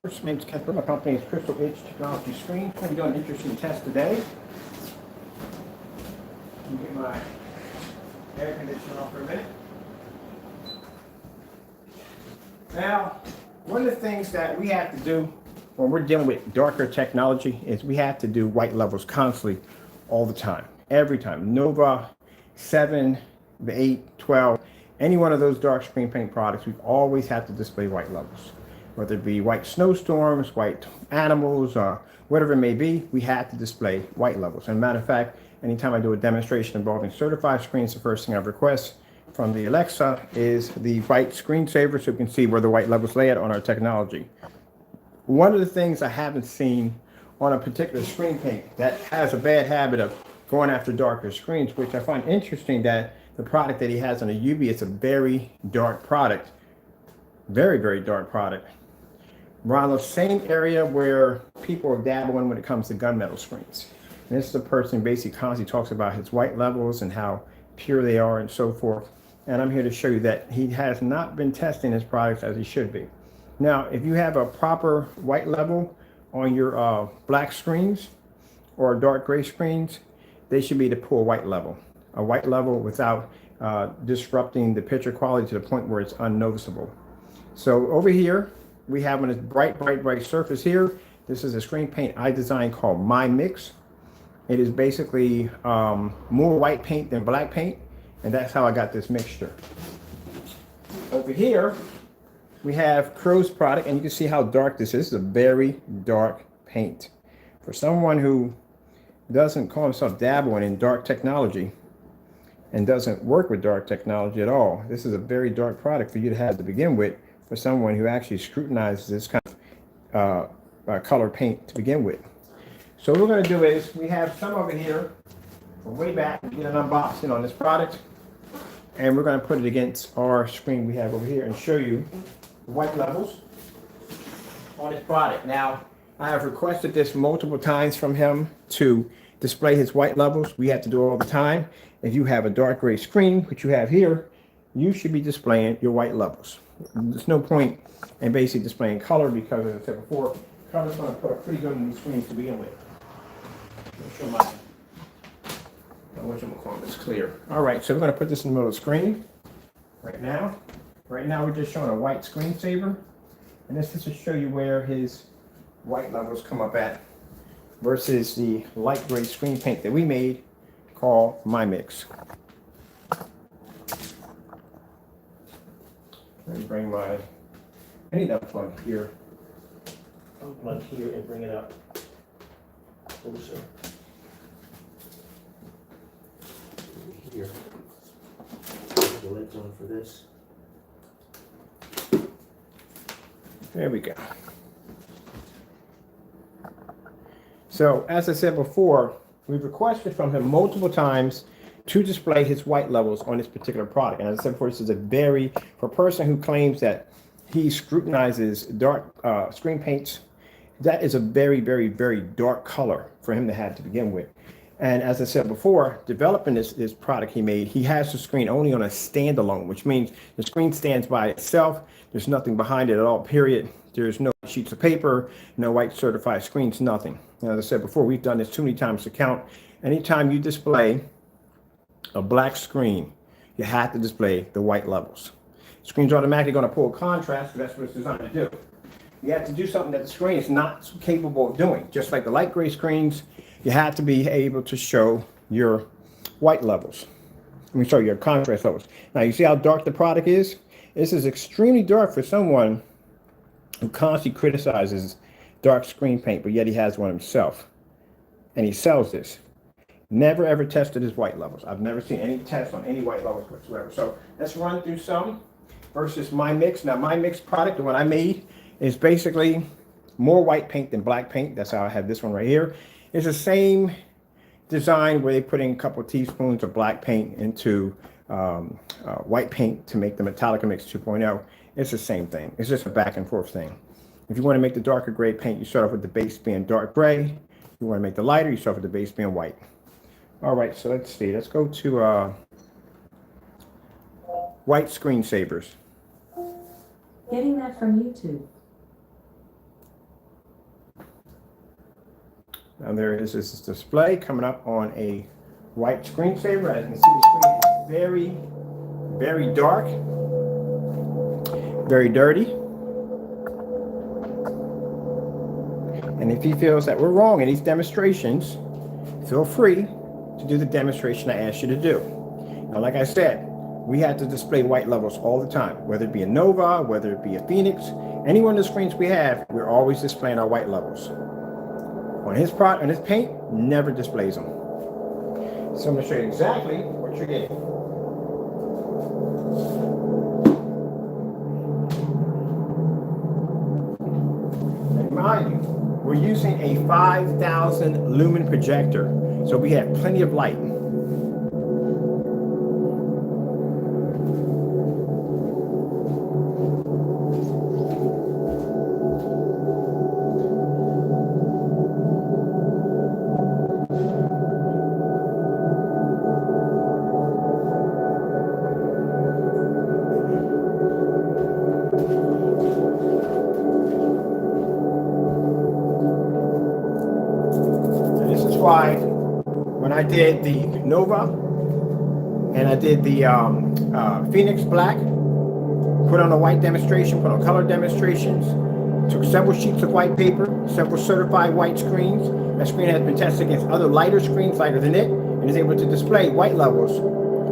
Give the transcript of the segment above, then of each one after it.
My name is Kent. My company is Crystal Edge Technology Screen. We're doing an interesting test today. Let me get my air conditioner off for a minute. Now, one of the things that we have to do when we're dealing with darker technology is we have to do white levels constantly all the time, every time. Nova 7, the 8, 12, any one of those dark screen paint products, we always have to display white levels. Whether it be white snowstorms, white animals, or whatever it may be, we have to display white levels. And matter of fact, anytime I do a demonstration involving certified screens, the first thing I request from the Alexa is the white screensaver so you can see where the white levels lay at on our technology. One of the things I haven't seen on a particular screen paint that has a bad habit of going after darker screens, which I find interesting that the product that he has on a UV is a very dark product, very, very dark product. Around the same area where people are dabbling when it comes to gunmetal screens. And this is a person who basically constantly talks about his white levels and how pure they are and so forth. And I'm here to show you that he has not been testing his products as he should be. Now, if you have a proper white level on your black screens or dark gray screens, they should be the poor white level. A white level without disrupting the picture quality to the point where it's unnoticeable. So over here, we have on this bright surface here. This is a screen paint I designed called My Mix. It is basically more white paint than black paint, and that's how I got this mixture. Over here, we have Crow's product, and you can see how dark this is. This is a very dark paint. For someone who doesn't call himself dabbling in dark technology and doesn't work with dark technology at all, this is a very dark product for you to have to begin with, for someone who actually scrutinizes this kind of color paint to begin with. So what we're going to do is we have some over here from way back. We did an unboxing on this product, and we're going to put it against our screen we have over here and show you the white levels on this product. Now, I have requested this multiple times from him to display his white levels. We have to do it all the time. If you have a dark gray screen, which you have here, you should be displaying your white levels. There's no point in basically displaying color because, as I said before, color's going to put a pretty good on these screens to begin with. Let me show what you call this clear. All right, so we're going to put this in the middle of the screen right now. Right now, we're just showing a white screensaver, and this is to show you where his white levels come up at versus the light gray screen paint that we made called My Mix. Let me bring I need that plug here. Unplug here and bring it up closer. Here. Put the lids on for this. There we go. So, as I said before, we've requested from him multiple times to display his white levels on this particular product. And as I said before, this is for a person who claims that he scrutinizes dark screen paints, that is a very, very, very dark color for him to have to begin with. And as I said before, developing this product he made, he has the screen only on a standalone, which means the screen stands by itself. There's nothing behind it at all, period. There's no sheets of paper, no white certified screens, nothing. And as I said before, we've done this too many times to count. Anytime you display a black screen, you have to display the white levels. The screen's automatically going to pull contrast, because that's what it's designed to do. You have to do something that the screen is not capable of doing. Just like the light gray screens, you have to be able to show your white levels. Your contrast levels. Now, you see how dark the product is? This is extremely dark for someone who constantly criticizes dark screen paint, but yet he has one himself. And he sells this. Never ever tested his white levels. I've never seen any test on any white levels whatsoever. So let's run through some versus My Mix. Now, My Mix product, the one I made, is basically more white paint than black paint. That's how I have this one right here. It's the same design where they put in a couple of teaspoons of black paint into white paint to make the Metallica Mix 2.0. It's the same thing. It's just a back and forth thing. If you want to make the darker gray paint, you start off with the base being dark gray. If you want to make the lighter, you start off with the base being white. All right, so let's see. Let's go to white screensavers. Getting that from YouTube. Now there is this display coming up on a white screensaver. As you can see, the screen is very, very dark, very dirty. And if he feels that we're wrong in these demonstrations, feel free to do the demonstration I asked you to do. Now, like I said, we have to display white levels all the time, whether it be a Nova, whether it be a Phoenix, any one of the screens we have, we're always displaying our white levels. On his paint, never displays them. So I'm going to show you exactly what you're getting. And mind you, we're using a 5,000 lumen projector, so we have plenty of light. Why when I did the Nova and I did the Phoenix Black, put on a white demonstration, put on color demonstrations, took several sheets of white paper, several certified white screens. That screen has been tested against other lighter screens, lighter than it, and is able to display white levels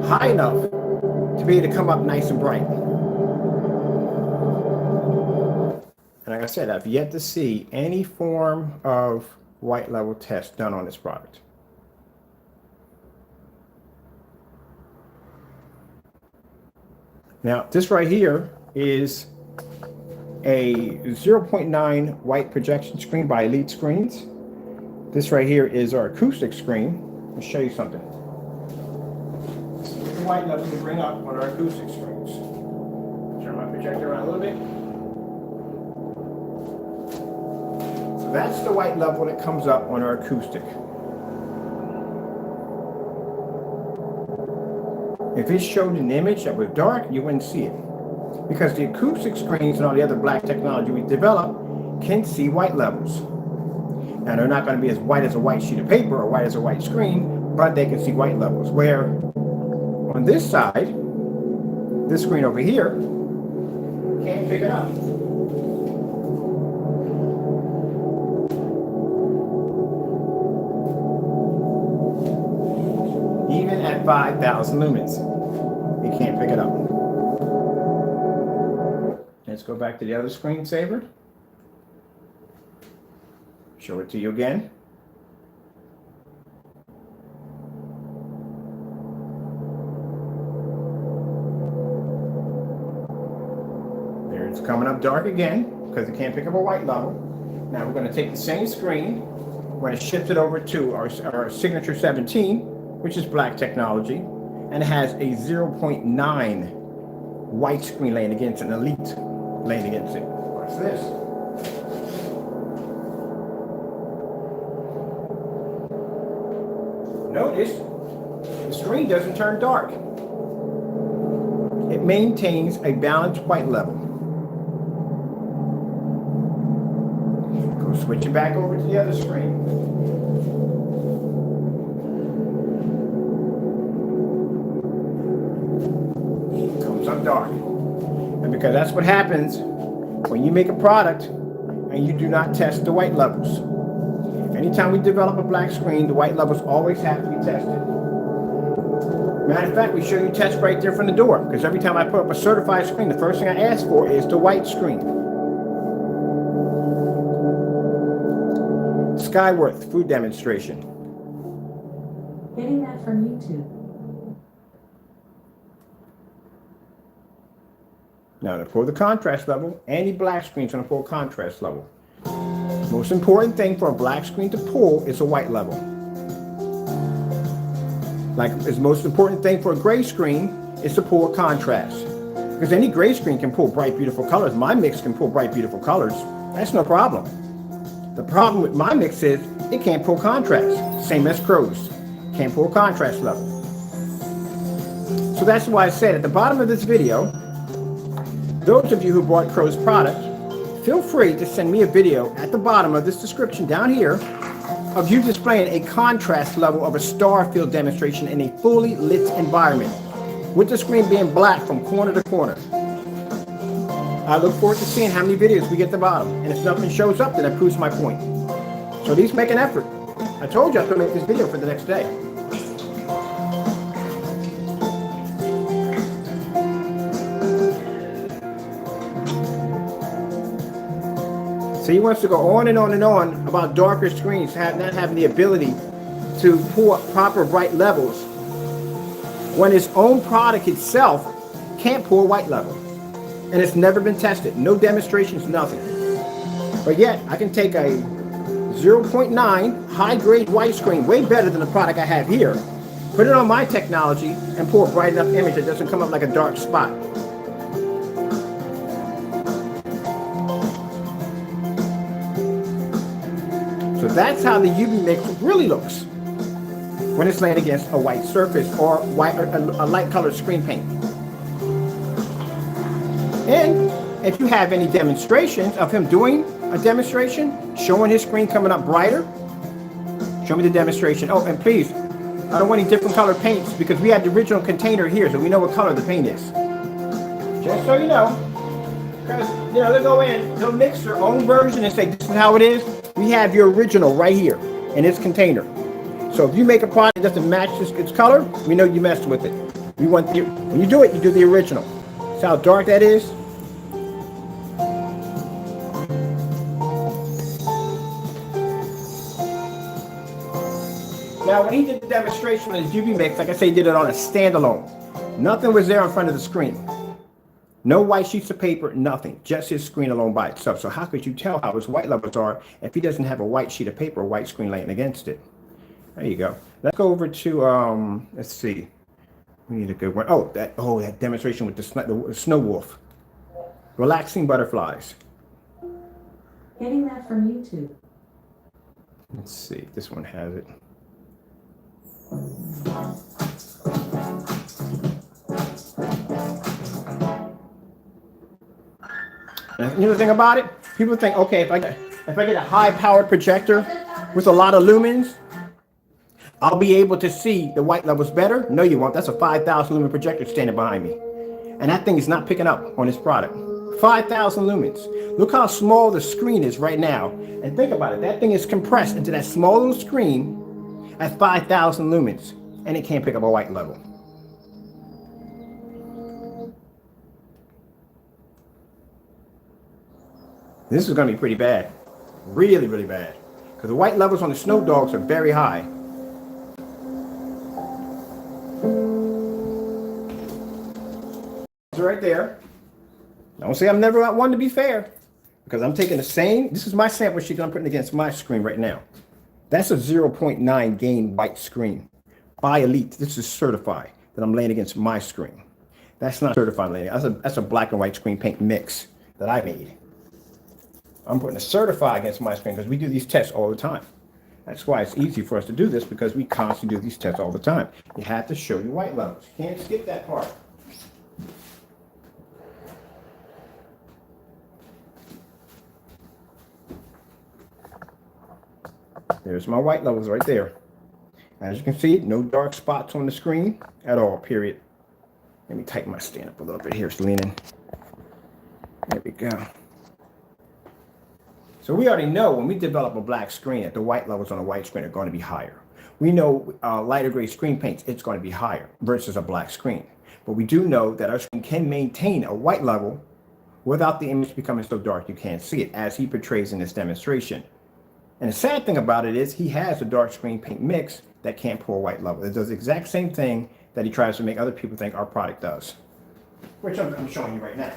high enough to be able to come up nice and bright. And like I said, I've yet to see any form of white level test done on this product. Now, this right here is a 0.9 white projection screen by Elite Screens. This right here is our acoustic screen. I'll show you something. This is the white level we bring up on our acoustic screens. Turn my projector around a little bit. That's the white level that comes up on our acoustic. If it showed an image that was dark, you wouldn't see it. Because the acoustic screens and all the other black technology we develop can see white levels. Now, they're not going to be as white as a white sheet of paper or white as a white screen, but they can see white levels. Where on this side, this screen over here, can't pick it up. Even at 5,000 lumens, you can't pick it up. Let's go back to the other screensaver. Show it to you again. There, it's coming up dark again because it can't pick up a white level. Now we're going to take the same screen, we're going to shift it over to our Signature 17, which is black technology, and it has a 0.9 white screen laying against an Elite laying against it. Watch this. Notice the screen doesn't turn dark. It maintains a balanced white level. Go switch it back over to the other screen. Dark. And because that's what happens when you make a product and you do not test the white levels. Anytime we develop a black screen, the white levels always have to be tested. Matter of fact, we show you tests right there from the door, because every time I put up a certified screen, the first thing I ask for is the white screen. Skyworth food demonstration. Getting that from YouTube. Now to pull the contrast level, any black screen is going to pull contrast level. The most important thing for a black screen to pull is a white level. Like the most important thing for a gray screen is to pull a contrast. Because any gray screen can pull bright, beautiful colors. My mix can pull bright, beautiful colors. That's no problem. The problem with my mix is it can't pull contrast. Same as Crow's. Can't pull contrast level. So that's why I said at the bottom of this video, those of you who bought Crow's product, feel free to send me a video at the bottom of this description down here of you displaying a contrast level of a star field demonstration in a fully lit environment, with the screen being black from corner to corner. I look forward to seeing how many videos we get to the bottom, and if nothing shows up, then that proves my point. So at least make an effort. I told you I was going to make this video for the next day. So he wants to go on and on and on about darker screens not having the ability to pour proper bright levels when his own product itself can't pour white level. And it's never been tested. No demonstrations, nothing. But yet, I can take a 0.9 high-grade white screen, way better than the product I have here, put it on my technology, and pour a bright enough image that doesn't come up like a dark spot. So that's how the UV mix really looks when it's laying against a white surface or a light colored screen paint. And if you have any demonstrations of him doing a demonstration, showing his screen coming up brighter, show me the demonstration. Oh, and please, I don't want any different colored paints because we have the original container here, so we know what color the paint is. Just so you know, because, they'll go in, they'll mix their own version and say, this is how it is. We have your original right here in its container. So if you make a product that doesn't match its color, we know you messed with it. When you do it, you do the original. See how dark that is? Now, when he did the demonstration on his UV mix, like I say, he did it on a standalone. Nothing was there in front of the screen. No white sheets of paper, nothing. Just his screen alone by itself. So how could you tell how his white levels are if he doesn't have a white sheet of paper or white screen laying against it? There you go. Let's go over to, let's see. We need a good one. Oh, that demonstration with the snow wolf. Relaxing butterflies. Getting that from YouTube. Let's see if this one has it. And the thing about it, people think, okay, if I get a high-powered projector with a lot of lumens, I'll be able to see the white levels better. No, you won't. That's a 5,000 lumen projector standing behind me, and that thing is not picking up on this product. 5,000 lumens. Look how small the screen is right now, and think about it. That thing is compressed into that small little screen at 5,000 lumens, and it can't pick up a white level. This is going to be pretty bad. Really, really bad. Because the white levels on the snow dogs are very high. It's right there. Don't say I'm never one to be fair. Because I'm taking the same. This is my sample sheet I'm putting against my screen right now. That's a 0.9 gain white screen. By Elite. This is certified that I'm laying against my screen. That's not certified laying. That's a black and white screen paint mix that I made. I'm putting a certified against my screen because we do these tests all the time. That's why it's easy for us to do this, because we constantly do these tests all the time. You have to show your white levels. You can't skip that part. There's my white levels right there. As you can see, no dark spots on the screen at all, period. Let me tighten my stand up a little bit here. It's leaning. There we go. So we already know when we develop a black screen that the white levels on a white screen are going to be higher. We know lighter gray screen paints, it's going to be higher versus a black screen. But we do know that our screen can maintain a white level without the image becoming so dark you can't see it, as he portrays in this demonstration. And the sad thing about it is he has a dark screen paint mix that can't pour a white level. It does the exact same thing that he tries to make other people think our product does, which I'm showing you right now.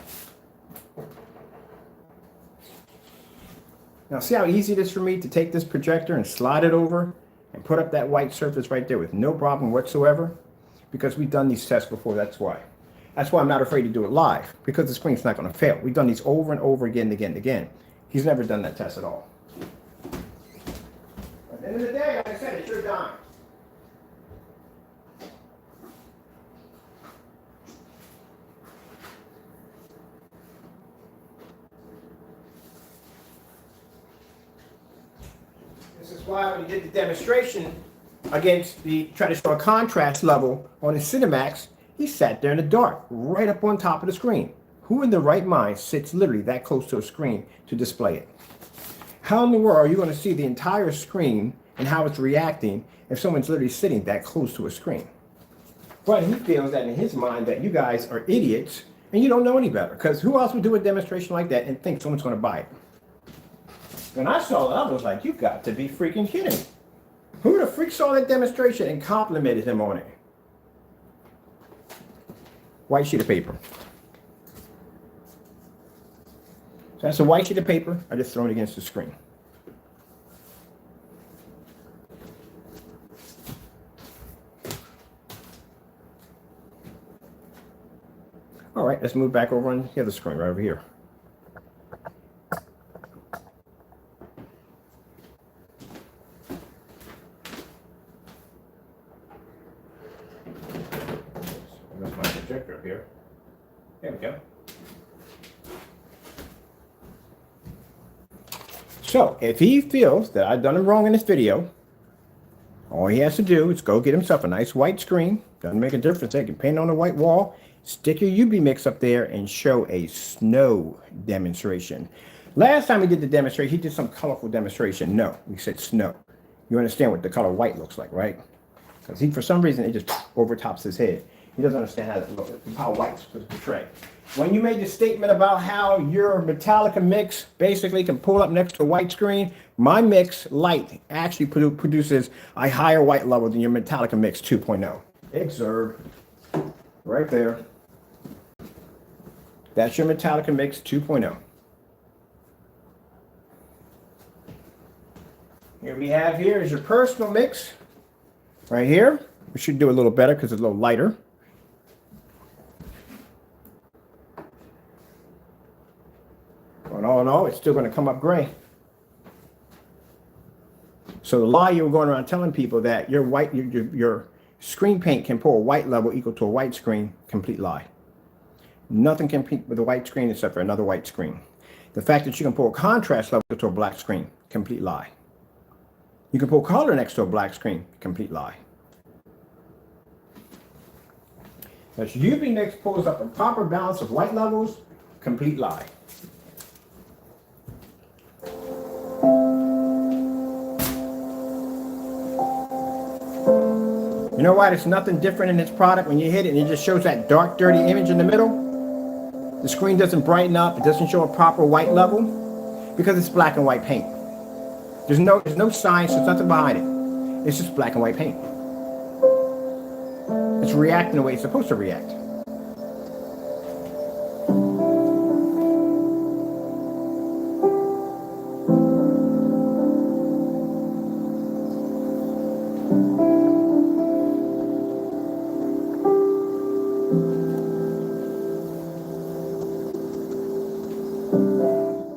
Now see how easy it is for me to take this projector and slide it over and put up that white surface right there with no problem whatsoever? Because we've done these tests before, that's why. That's why I'm not afraid to do it live, because the screen's not going to fail. We've done these over and over again and again and again. He's never done that test at all. At the end of the day, like I said, it's your dime. This is why when he did the demonstration against the, try to show a contrast level on the Cinemax, he sat there in the dark, right up on top of the screen. Who in their right mind sits literally that close to a screen to display it? How in the world are you going to see the entire screen and how it's reacting if someone's literally sitting that close to a screen? But he feels that in his mind that you guys are idiots and you don't know any better. Because who else would do a demonstration like that and think someone's going to buy it? When I saw it, I was like, you got to be freaking kidding me. Who the freak saw that demonstration and complimented him on it? White sheet of paper. So that's a white sheet of paper. I just throw it against the screen. All right, let's move back over on the other screen right over here. That's my projector here. There we go. So, if he feels that I've done him wrong in this video, all he has to do is go get himself a nice white screen. Doesn't make a difference. They can paint on a white wall, stick your UV mix up there, and show a snow demonstration. Last time he did the demonstration, he did some colorful demonstration. No, he said snow. You understand what the color white looks like, right? Because he, for some reason, it just overtops his head. He doesn't understand how white's supposed to portray. When you made the statement about how your Metallica mix basically can pull up next to a white screen, my mix light actually produces a higher white level than your Metallica mix 2.0. Observe right there. That's your Metallica mix 2.0. Here we have here is your personal mix. Right here. We should do a little better because it's a little lighter. But all in all, it's still going to come up gray. So the lie you were going around telling people that your white, your screen paint can pull a white level equal to a white screen, complete lie. Nothing can compete with a white screen except for another white screen. The fact that you can pull a contrast level to a black screen, complete lie. You can pull color next to a black screen, complete lie. As UV mix pulls up a proper balance of white levels, complete lie. You know why there's nothing different in this product when you hit it and it just shows that dark, dirty image in the middle? The screen doesn't brighten up, it doesn't show a proper white level because it's black and white paint. There's no science, there's nothing behind it. It's just black and white paint. It's reacting the way it's supposed to react.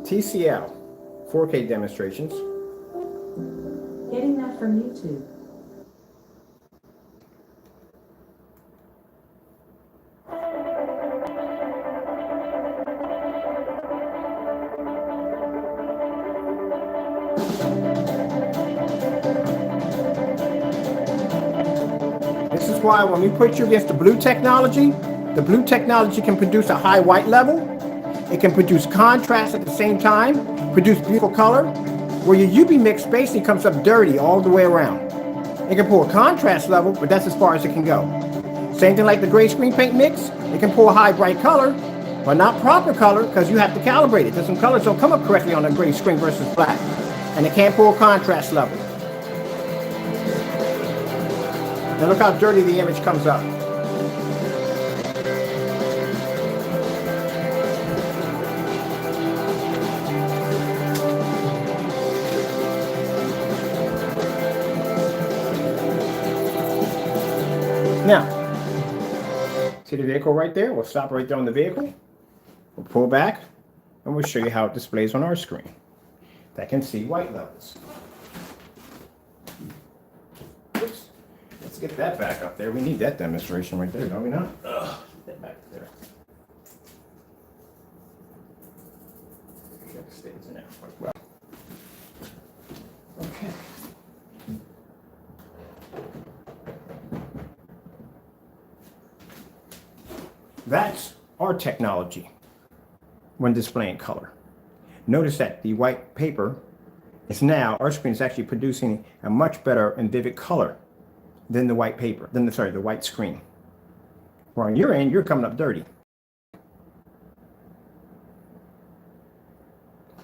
TCL, 4K demonstrations. Getting that from YouTube. This is why when we put you against the blue technology can produce a high white level. It can produce contrast at the same time, produce beautiful color, where your UV mix basically comes up dirty all the way around. It can pull a contrast level, but that's as far as it can go. Same thing like the gray screen paint mix. It can pull a high bright color, but not proper color because you have to calibrate it. There's some colors don't come up correctly on a gray screen versus black. And it can't pull a contrast level. Now look how dirty the image comes up. Now, see the vehicle right there? We'll stop right there on the vehicle. We'll pull back, and we'll show you how it displays on our screen. That can see white levels. Oops. Let's get that back up there. We need that demonstration right there, don't we not? Ugh, get that back there. That stays in there quite well. Okay. That's our technology when displaying color. Notice that the white paper is now, our screen is actually producing a much better and vivid color than the white paper, the white screen. Well, on your end, you're coming up dirty.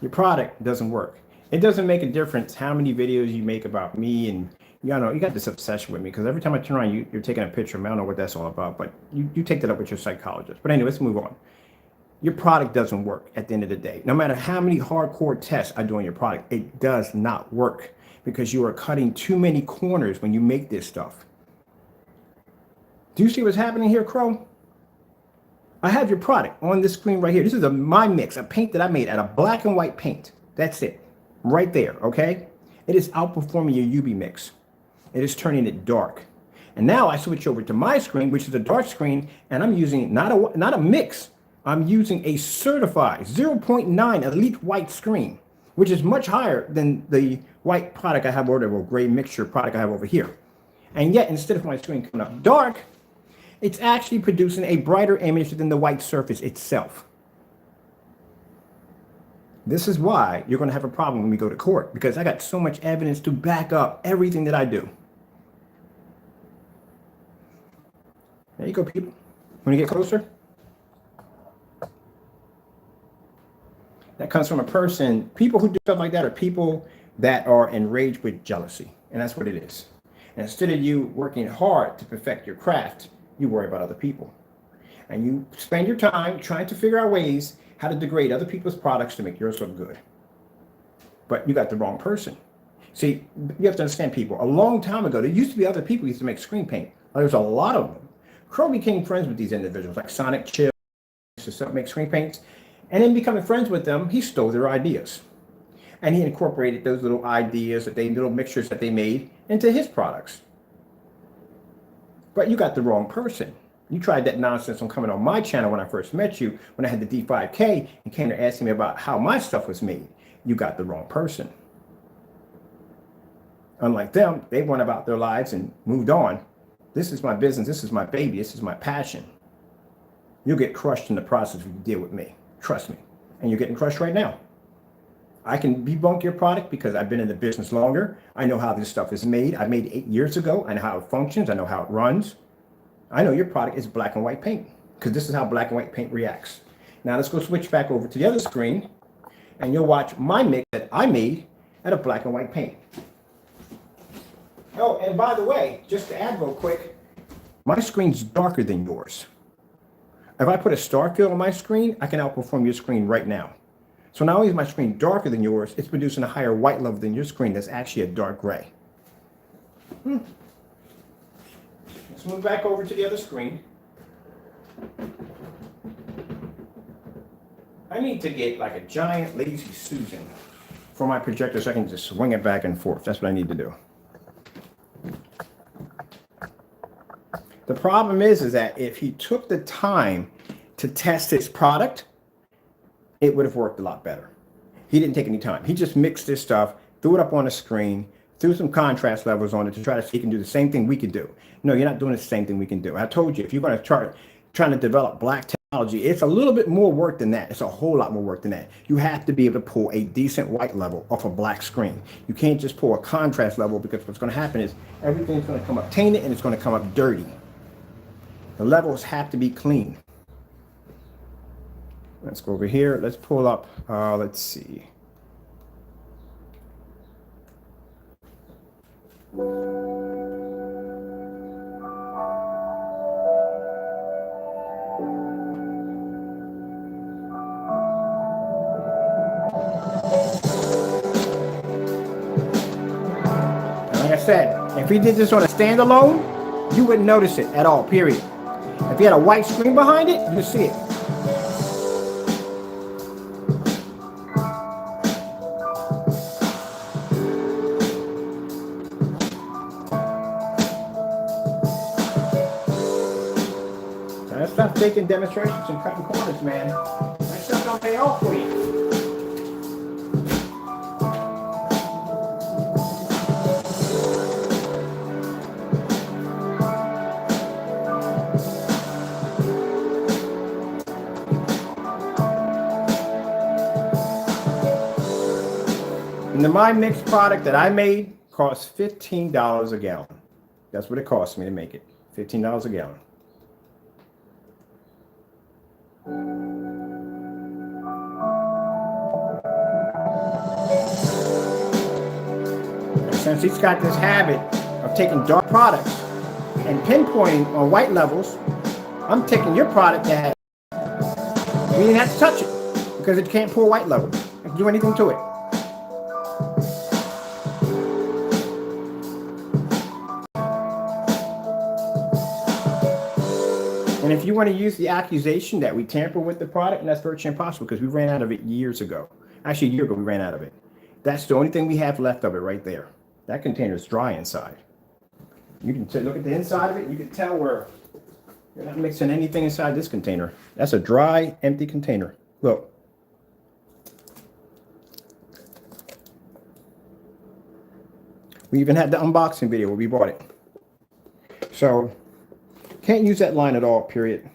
Your product doesn't work. It doesn't make a difference how many videos you make about me, and you know, you got this obsession with me because every time I turn around, you're taking a picture of me. I don't know what that's all about, but you take that up with your psychologist. But anyway, let's move on. Your product doesn't work at the end of the day. No matter how many hardcore tests I do on your product, it does not work because you are cutting too many corners when you make this stuff. Do you see what's happening here, Crow? I have your product on this screen right here. This is my mix, a paint that I made out of black and white paint. That's it, right there, okay? It is outperforming your UV mix. It is turning it dark. And now I switch over to my screen, which is a dark screen, and I'm using not a mix. I'm using a certified 0.9 elite white screen, which is much higher than the white product I have over there, or gray mixture product I have over here. And yet, instead of my screen coming up dark, it's actually producing a brighter image than the white surface itself. This is why you're going to have a problem when we go to court, because I got so much evidence to back up everything that I do. There you go, people. Want to get closer? That comes from a person. People who do stuff like that are people that are enraged with jealousy. And that's what it is. And instead of you working hard to perfect your craft, you worry about other people. And you spend your time trying to figure out ways how to degrade other people's products to make yours look good. But you got the wrong person. See, you have to understand, people. A long time ago, there used to be other people who used to make screen paint. There's a lot of them. Crow became friends with these individuals, like Sonic Chill, used to make screen paints. And in becoming friends with them, he stole their ideas. And he incorporated those little ideas, little mixtures that they made into his products. But you got the wrong person. You tried that nonsense on coming on my channel when I first met you, when I had the D5K, and came to asking me about how my stuff was made. You got the wrong person. Unlike them, they went about their lives and moved on. This is my business. This is my baby. This is my passion. You'll get crushed in the process if you deal with me. Trust me. And you're getting crushed right now. I can debunk your product because I've been in the business longer. I know how this stuff is made. I made it 8 years ago. I know how it functions. I know how it runs. I know your product is black and white paint because this is how black and white paint reacts. Now let's go switch back over to the other screen and you'll watch my mix that I made out of black and white paint. Oh, and by the way, just to add real quick, my screen's darker than yours. If I put a star fill on my screen, I can outperform your screen right now. So not only is my screen darker than yours, it's producing a higher white level than your screen that's actually a dark gray. Let's move back over to the other screen. I need to get like a giant lazy Susan for my projector so I can just swing it back and forth. That's what I need to do. The problem is that if he took the time to test his product, it would have worked a lot better. He didn't take any time. He just mixed this stuff, threw it up on the screen, threw some contrast levels on it to try to see if he can do the same thing we can do. No, you're not doing the same thing we can do. I told you, if you're going to trying to develop black technology, it's a little bit more work than that. It's a whole lot more work than that. You have to be able to pull a decent white level off a black screen. You can't just pull a contrast level because what's going to happen is everything's going to come up tainted and it's going to come up dirty. The levels have to be clean. Let's go over here. Let's pull up, let's see. Like I said, if we did this on a standalone, you wouldn't notice it at all, period. If you had a white screen behind it, you'd see it. Let's stop taking demonstrations and cutting corners, man. That stuff don't pay off for you. And the My Mix product that I made costs $15 a gallon. That's what it cost me to make it. $15 a gallon. And since he's got this habit of taking dark products and pinpointing on white levels, I'm taking your product that you didn't have to touch it because it can't pull white level. I can do anything to it. And if you want to use the accusation that we tamper with the product, and that's virtually impossible because we ran out of it years ago. Actually, a year ago, we ran out of it. That's the only thing we have left of it right there. That container is dry inside. You can look at the inside of it. You can tell where you're not mixing anything inside this container. That's a dry, empty container. Look. We even had the unboxing video where we bought it. So, can't use that line at all, period.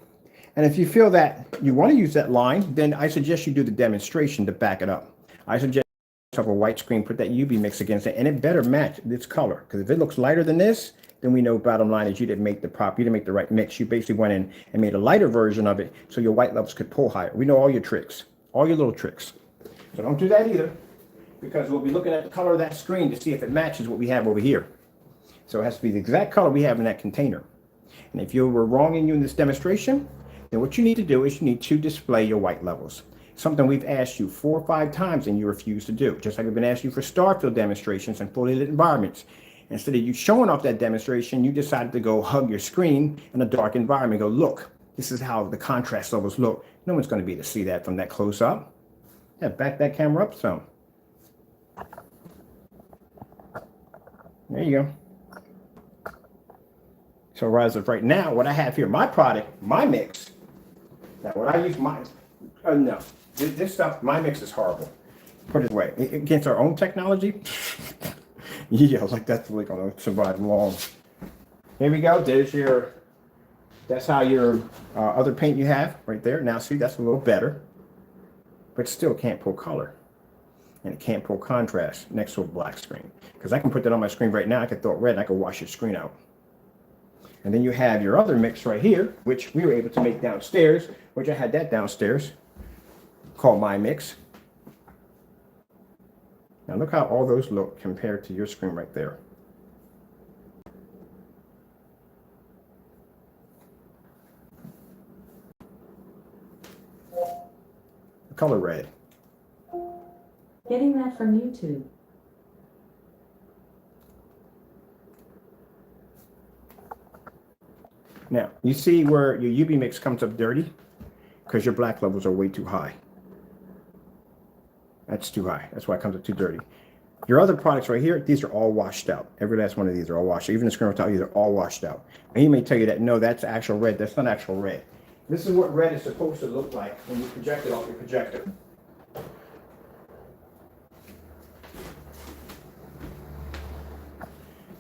And if you feel that you want to use that line, then I suggest you do the demonstration to back it up. I suggest you have a white screen, put that UV mix against it, and it better match this color. Because if it looks lighter than this, then we know bottom line is you didn't make the right mix. You basically went in and made a lighter version of it so your white levels could pull higher. We know all your tricks, all your little tricks. So don't do that either, because we'll be looking at the color of that screen to see if it matches what we have over here. So it has to be the exact color we have in that container. And if you were wrong in this demonstration, then what you need to do is you need to display your white levels. Something we've asked you 4 or 5 times and you refuse to do. Just like we've been asking you for Starfield demonstrations and fully lit environments. Instead of you showing off that demonstration, you decided to go hug your screen in a dark environment. Go, look, this is how the contrast levels look. No one's going to be able to see that from that close up. Yeah, back that camera up some. There you go. So as of right now, what I have here, my product, my mix. Now, what I use no, this stuff, my mix is horrible. Put it away. Against our own technology, yeah, like that's really going to survive long. Here we go. That's how your other paint you have right there. Now, see, that's a little better, but still can't pull color. And it can't pull contrast next to a black screen. Because I can put that on my screen right now. I can throw it red and I can wash your screen out. And then you have your other mix right here, which we were able to make downstairs, which I had that downstairs, called My Mix. Now look how all those look compared to your screen right there. The color red. Getting that from YouTube. Now, you see where your UV mix comes up dirty? Because your black levels are way too high. That's too high. That's why it comes up too dirty. Your other products right here, these are all washed out. Every last one of these are all washed out. Even the screen will tell you they're all washed out. And he may tell you that, no, that's actual red. That's not actual red. This is what red is supposed to look like when you project it off your projector.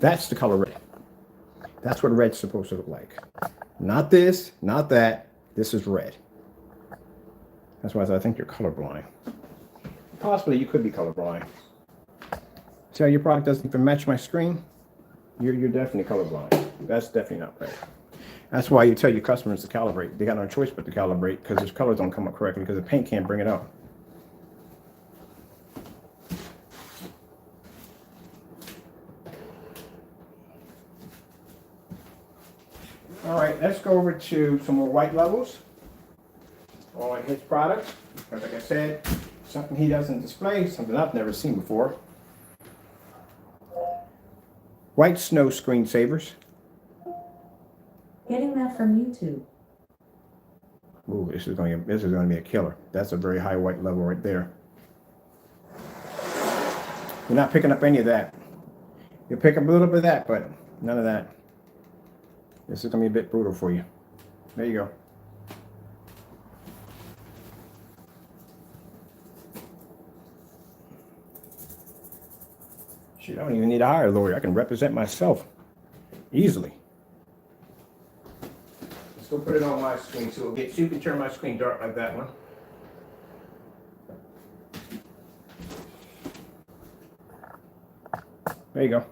That's the color red. That's what red's supposed to look like. Not this, not that. This is red. That's why I think you're colorblind. Possibly you could be colorblind. See how your product doesn't even match my screen? You're definitely colorblind. That's definitely not right. That's why you tell your customers to calibrate. They got no choice but to calibrate because their colors don't come up correctly because the paint can't bring it up. All right, let's go over to some more white levels on his products. Because like I said, something he doesn't display, something I've never seen before. White snow screensavers. Getting that from YouTube. Ooh, this is going to be a killer. That's a very high white level right there. You're not picking up any of that. You'll pick up a little bit of that, but none of that. This is going to be a bit brutal for you. There you go. Shoot, I don't even need to hire a lawyer. I can represent myself easily. Let's go put it on my screen so you can turn my screen dark like that one. There you go.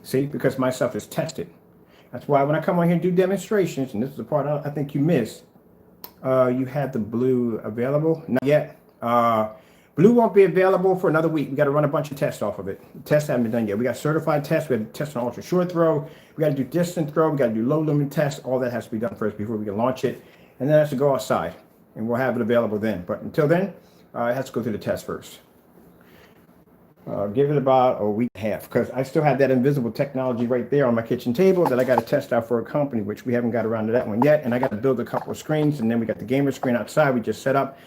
See, because my stuff is tested. That's why when I come on here and do demonstrations, and this is the part I think you missed, you have the blue available. Not yet. Blue won't be available for another week. We got to run a bunch of tests off of it. The tests haven't been done yet. We got certified tests. We got to test on ultra short throw. We got to do distance throw. We got to do low lumen tests. All that has to be done first before we can launch it. And then it has to go outside, and we'll have it available then. But until then, it has to go through the test first. Give it about a week and a half, because I still have that invisible technology right there on my kitchen table that I got to test out for a company, which we haven't got around to that one yet. And I got to build a couple of screens, and then we got the gamer screen outside we just set up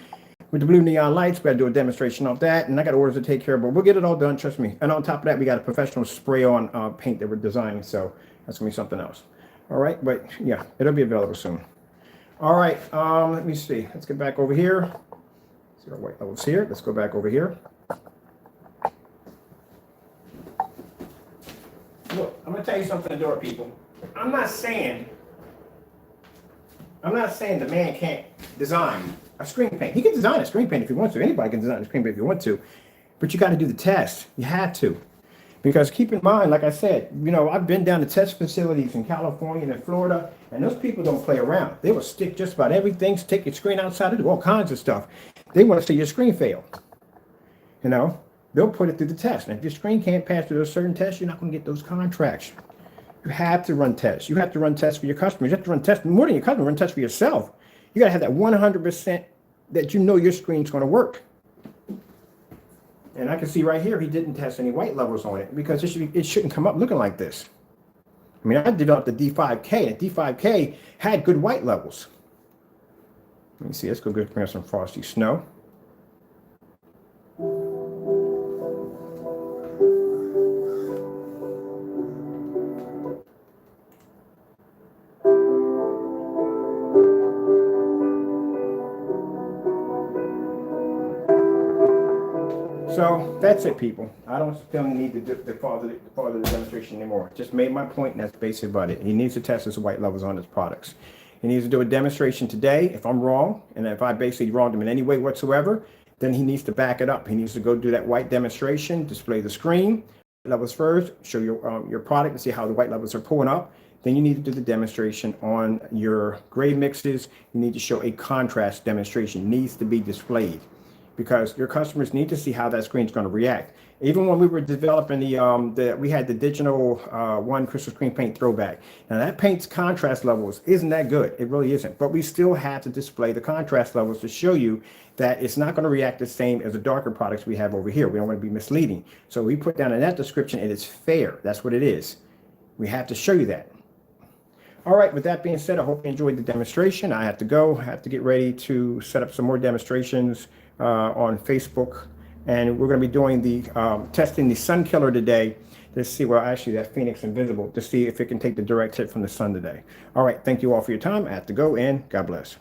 with the blue neon lights. We got to do a demonstration of that, and I got orders to take care of, but we'll get it all done, trust me. And on top of that, we got a professional spray on paint that we're designing, so that's gonna be something else. All right, but yeah, it'll be available soon. All right, let me see. Let's get back over here. See our white levels here. Let's go back over here. Look, I'm gonna tell you something, Adora people. I'm not saying the man can't design a screen paint. He can design a screen paint if he wants to. Anybody can design a screen paint if you want to, but you got to do the test. You have to, because keep in mind, like I said, you know, I've been down to test facilities in California and Florida, and those people don't play around. They will stick just about everything, stick your screen outside, and do all kinds of stuff. They want to see your screen fail. You know, they'll put it through the test, and if your screen can't pass through those certain tests, you're not going to get those contracts. You have to run tests. You have to run tests for your customers. You have to run tests more than your customer. Run tests for yourself. You got to have that 100% that you know your screen's going to work. And I can see right here, he didn't test any white levels on it, because it shouldn't come up looking like this. I mean, I developed the D5K, and D5K had good white levels. Let me see. Let's go bring up some frosty snow. So that's it, people. I don't feel the need to follow the demonstration anymore. Just made my point, and that's basically about it. He needs to test his white levels on his products. He needs to do a demonstration today. If I'm wrong, and if I basically wronged him in any way whatsoever, then he needs to back it up. He needs to go do that white demonstration, display the screen levels first, show your product and see how the white levels are pulling up. Then you need to do the demonstration on your gray mixes. You need to show a contrast demonstration. It needs to be displayed, because your customers need to see how that screen is going to react. Even when we were developing we had the digital one crystal screen paint throwback. Now that paint's contrast levels isn't that good. It really isn't. But we still have to display the contrast levels to show you that it's not going to react the same as the darker products we have over here. We don't want to be misleading. So we put down in that description, it is fair. That's what it is. We have to show you that. All right, with that being said, I hope you enjoyed the demonstration. I have to go. I have to get ready to set up some more demonstrations on Facebook, and we're going to be doing the testing the sun killer today to see, well, actually that Phoenix Invisible, to see if it can take the direct hit from the sun today. All right, thank you all for your time. I have to go, and God bless.